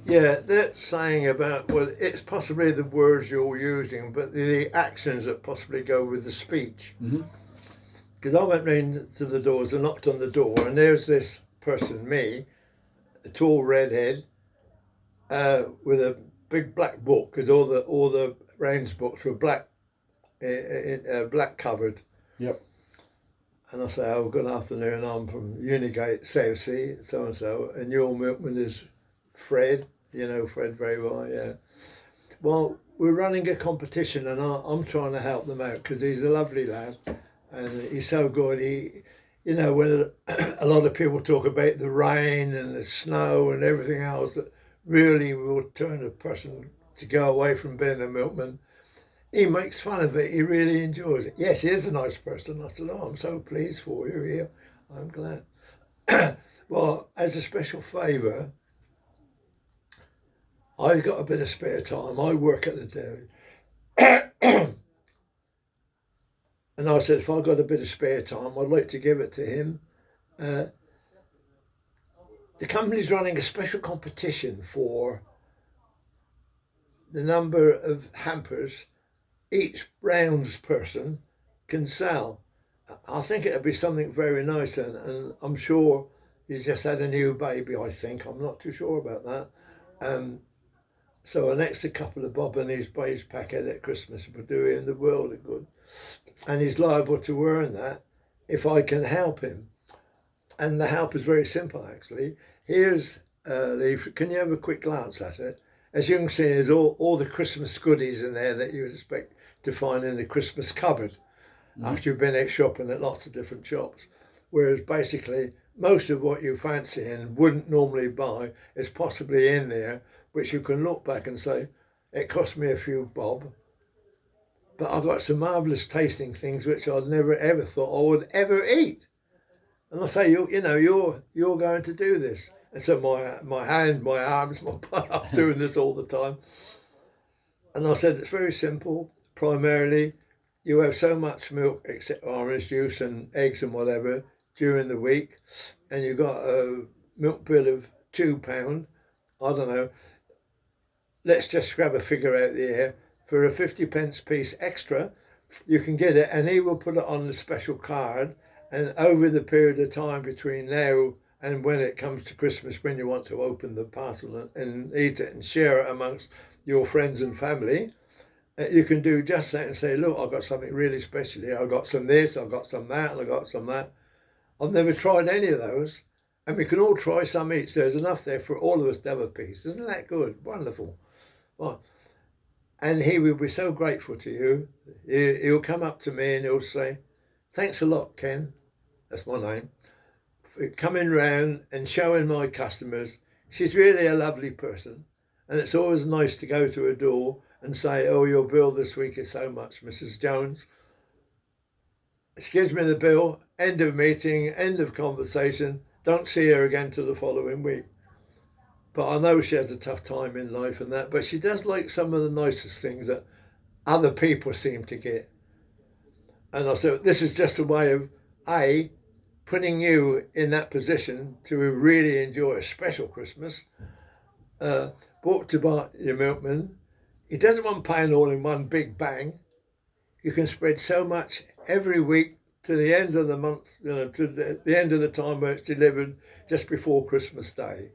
Yeah, that saying about, well, it's possibly the words you're using, but the actions that possibly go with the speech. Mm-hmm. Because I went round to the doors and knocked on the door, and there's this person, me, a tall redhead, with a big black book, because all the range books were black, black covered. Yep. And I say, oh, good afternoon, I'm from Unigate, Southsea, so and so, and your milkman is Fred. You know Fred very well, yeah. Well, we're running a competition, and I'm trying to help them out because he's a lovely lad, and he's so good. When a lot of people talk about the rain and the snow and everything else that really will turn a person to go away from being a milkman, he makes fun of it. He really enjoys it. Yes, he is a nice person. I said, oh, I'm so pleased for you here. I'm glad. Well, as a special favour, I've got a bit of spare time. I work at the dairy. And I said, if I've got a bit of spare time, I'd like to give it to him. Uh, the company's running a special competition for the number of hampers each rounds person can sell. I think it'll be something very nice, and I'm sure he's just had a new baby, I think. I'm not too sure about that. So an extra couple of bob in his beige packet at Christmas would do him the world of good. And he's liable to earn that if I can help him. And the help is very simple, actually. Here's a leaf. Can you have a quick glance at it? As you can see, there's all the Christmas goodies in there that you would expect to find in the Christmas cupboard after you've been out shopping at lots of different shops. Whereas basically, most of what you fancy and wouldn't normally buy is possibly in there, which you can look back and say, it cost me a few bob, but I got some marvellous tasting things which I'd never ever thought I would ever eat. And I say, you're going to do this. And so my hand, my arms, my butt, I'm doing this all the time. And I said, it's very simple. Primarily, you have so much milk, except orange juice and eggs and whatever, during the week, and you've got a milk bill of £2. I don't know. Let's just grab a figure out the air. For a 50p piece extra, you can get it, and he will put it on the special card. And over the period of time between now and when it comes to Christmas, when you want to open the parcel and eat it and share it amongst your friends and family, you can do just that and say, look, I've got something really special here. I've got some this, I've got some that, and I've got some that. I've never tried any of those. And we can all try some each. There's enough there for all of us to have a piece. Isn't that good? Wonderful. Right. And he will be so grateful to you. He'll come up to me and he'll say, thanks a lot, Ken. That's my name. For coming round and showing my customers. She's really a lovely person. And it's always nice to go to a door and say, oh, your bill this week is so much, Mrs. Jones. She gives me the bill, end of meeting, end of conversation. Don't see her again till the following week. But I know she has a tough time in life and that, but she does like some of the nicest things that other people seem to get. And I said, this is just a way of, A, putting you in that position to really enjoy a special Christmas. Bought to buy your milkman. He doesn't want paying all in one big bang. You can spread so much every week to the end of the month, to the end of the time where it's delivered just before Christmas Day.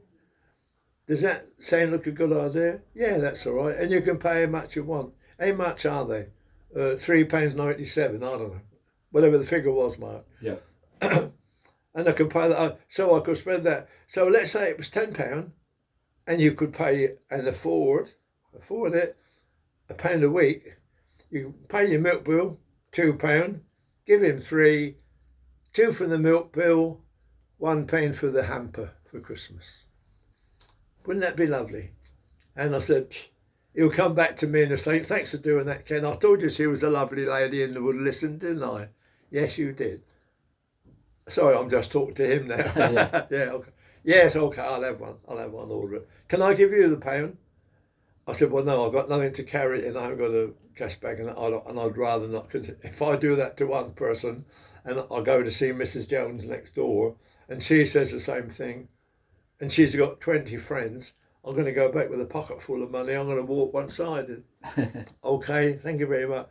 Does that sound like a good idea? Yeah, that's all right. And you can pay how much you want. How much are they? £3.97, I don't know. Whatever the figure was, Mark. Yeah. And I can pay that. So I could spread that. So let's say it was £10 and you could pay and afford it, £1 a week. You pay your milk bill, £2, give him £3, £2 for the milk bill, £1 for the hamper for Christmas. Wouldn't that be lovely? And I said, he'll come back to me and he'll say, thanks for doing that, Ken. I told you she was a lovely lady and would listen, didn't I? Yes, you did. Sorry, I'm just talking to him now. Yeah. Yeah, okay. Yes, okay, I'll have one. Order it. Can I give you the £1? I said, well, no, I've got nothing to carry and I haven't got a cash bag and I'd rather not, because if I do that to one person and I go to see Mrs. Jones next door and she says the same thing, and she's got 20 friends, I'm going to go back with a pocket full of money. I'm going to walk one-sided. Okay, thank you very much.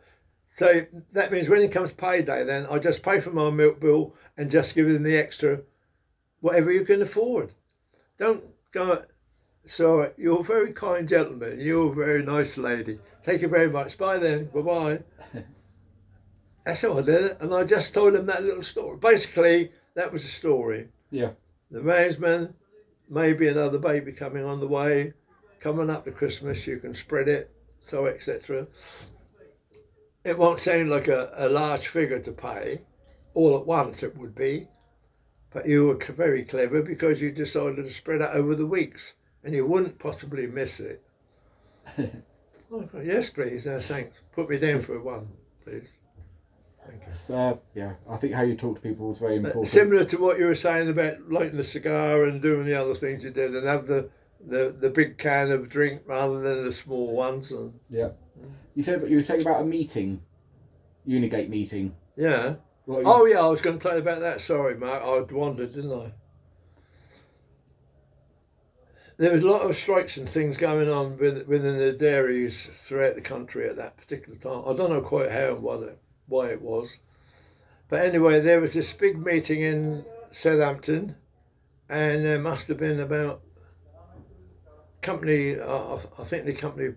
So that means when it comes payday, then I just pay for my milk bill and just give them the extra, whatever you can afford. Don't go. So you're a very kind gentleman. You're a very nice lady. Thank you very much. Bye then. Bye-bye. That's how I did it. And I just told them that little story. Basically, that was a story. Yeah. The management, maybe another baby coming on the way, coming up to Christmas, you can spread it, so etc. It won't sound like a large figure to pay. All at once it would be. But you were very clever because you decided to spread it over the weeks and you wouldn't possibly miss it. Okay, yes, please. Thanks. Put me down for one, please. Thank you. So, yeah, I think how you talk to people is very important. Similar to what you were saying about lighting the cigar and doing the other things you did, and have the big can of drink rather than the small ones. And yeah. You were saying about a meeting, Unigate meeting. Yeah. What yeah, I was going to tell you about that. Sorry, Mark, I wandered, didn't I? There was a lot of strikes and things going on within the dairies throughout the country at that particular time. I don't know quite how and why it was. But anyway, there was this big meeting in Southampton, and there must have been about company, I think the company,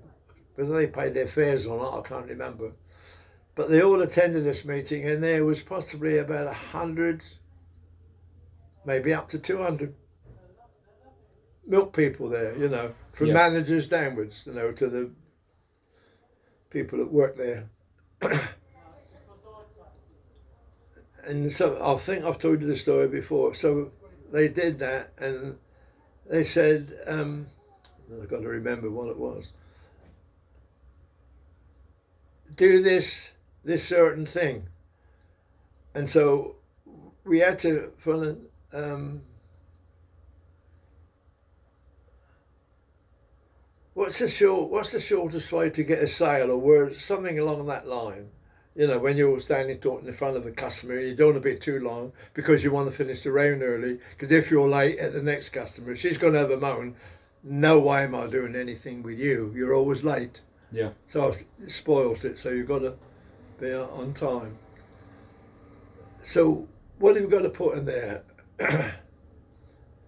whether they paid their fares or not, I can't remember. But they all attended this meeting, and there was possibly about 100, maybe up to 200 milk people there, from managers downwards, to the people that work there. And so I think I've told you the story before. So they did that, and they said, I've got to remember what it was. Do this certain thing. And so we had to what's the shortest way to get a sale, or words, something along that line. When you're standing talking in front of a customer, you don't want to be too long because you want to finish the round early, because if you're late at the next customer, she's going to have a moan, no way am I doing anything with you, you're always late. Yeah. So I spoilt it, so you've got to be on time. So what have we got to put in there?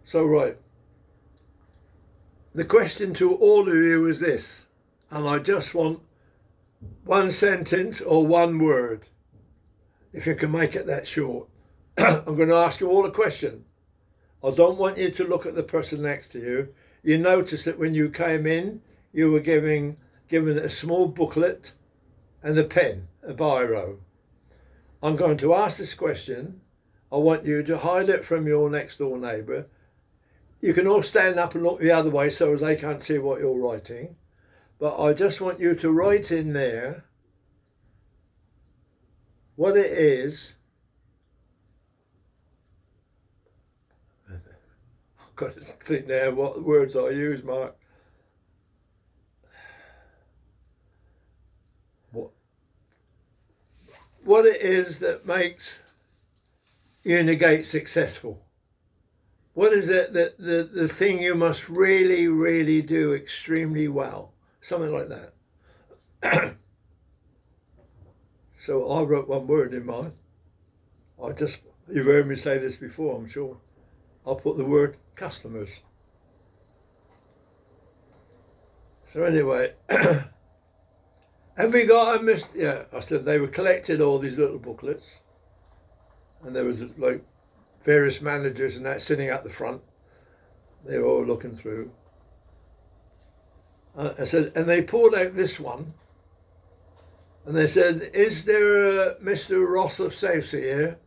So right, the question to all of you is this, and I just want one sentence or one word, if you can make it that short. I'm going to ask you all a question. I don't want you to look at the person next to you. You notice that when you came in, you were given a small booklet and a pen, a biro. I'm going to ask this question. I want you to hide it from your next door neighbour. You can all stand up and look the other way so as they can't see what you're writing. But I just want you to write in there what it is. I've got to think now what words I use, Mark. What it is that makes Unigate successful. What is it that the thing you must really, really do extremely well? Something like that. So I wrote one word in mine. You've heard me say this before, I'm sure. I'll put the word customers. So anyway, have we got I said they were collected, all these little booklets, and there was like various managers and that sitting at the front. They were all looking through. I said, and they pulled out this one, and they said, "Is there a Mr. Ross of Southsea here?"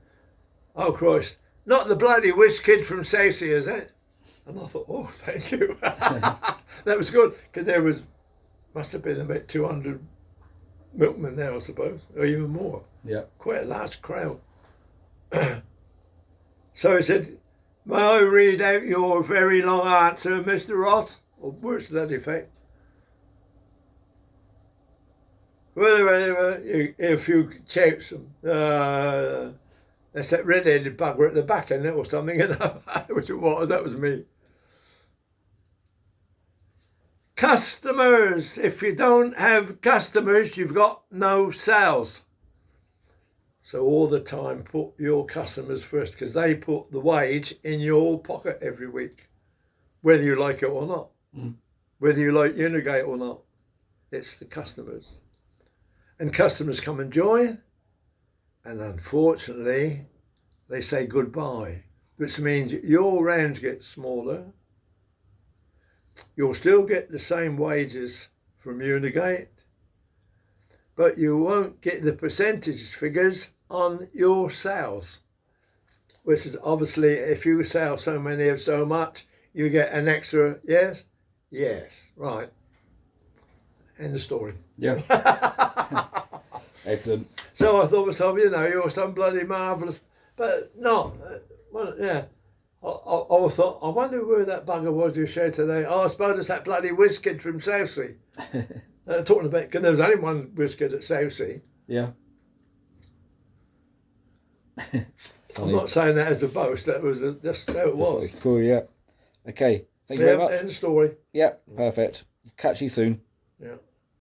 Oh Christ, not the bloody whiz kid from Southsea, is it? And I thought, oh, thank you. That was good, because must have been about 200 milkmen there, I suppose, or even more. Yeah. Quite a large crowd. So he said, "May I read out your very long answer, Mr. Ross?" Or words to that effect. Well, if you check some, that's that red-headed bugger at the back, isn't it, or something, which it was, that was me. Customers. If you don't have customers, you've got no sales. So all the time, put your customers first, because they put the wage in your pocket every week, whether you like it or not, whether you like Unigate or not. It's the customers. And customers come and join, and unfortunately, they say goodbye, which means your rounds get smaller. You'll still get the same wages from Unigate, but you won't get the percentage figures on your sales, which is obviously if you sell so many of so much, you get an extra, yes? Yes, right. End of story. Yeah. Excellent. So I thought to myself, you're some bloody marvellous, but not, well, yeah. I thought, I wonder where that bugger was you showed today. Oh, I suppose it's that bloody whiz kid from Southsea. Talking about, because there was only one whiz kid at Southsea. Yeah. I'm not saying that as a boast, that was just how it was. Cool, yeah. Okay, thank you very much. End of story. Yeah, perfect. Catch you soon. Yeah.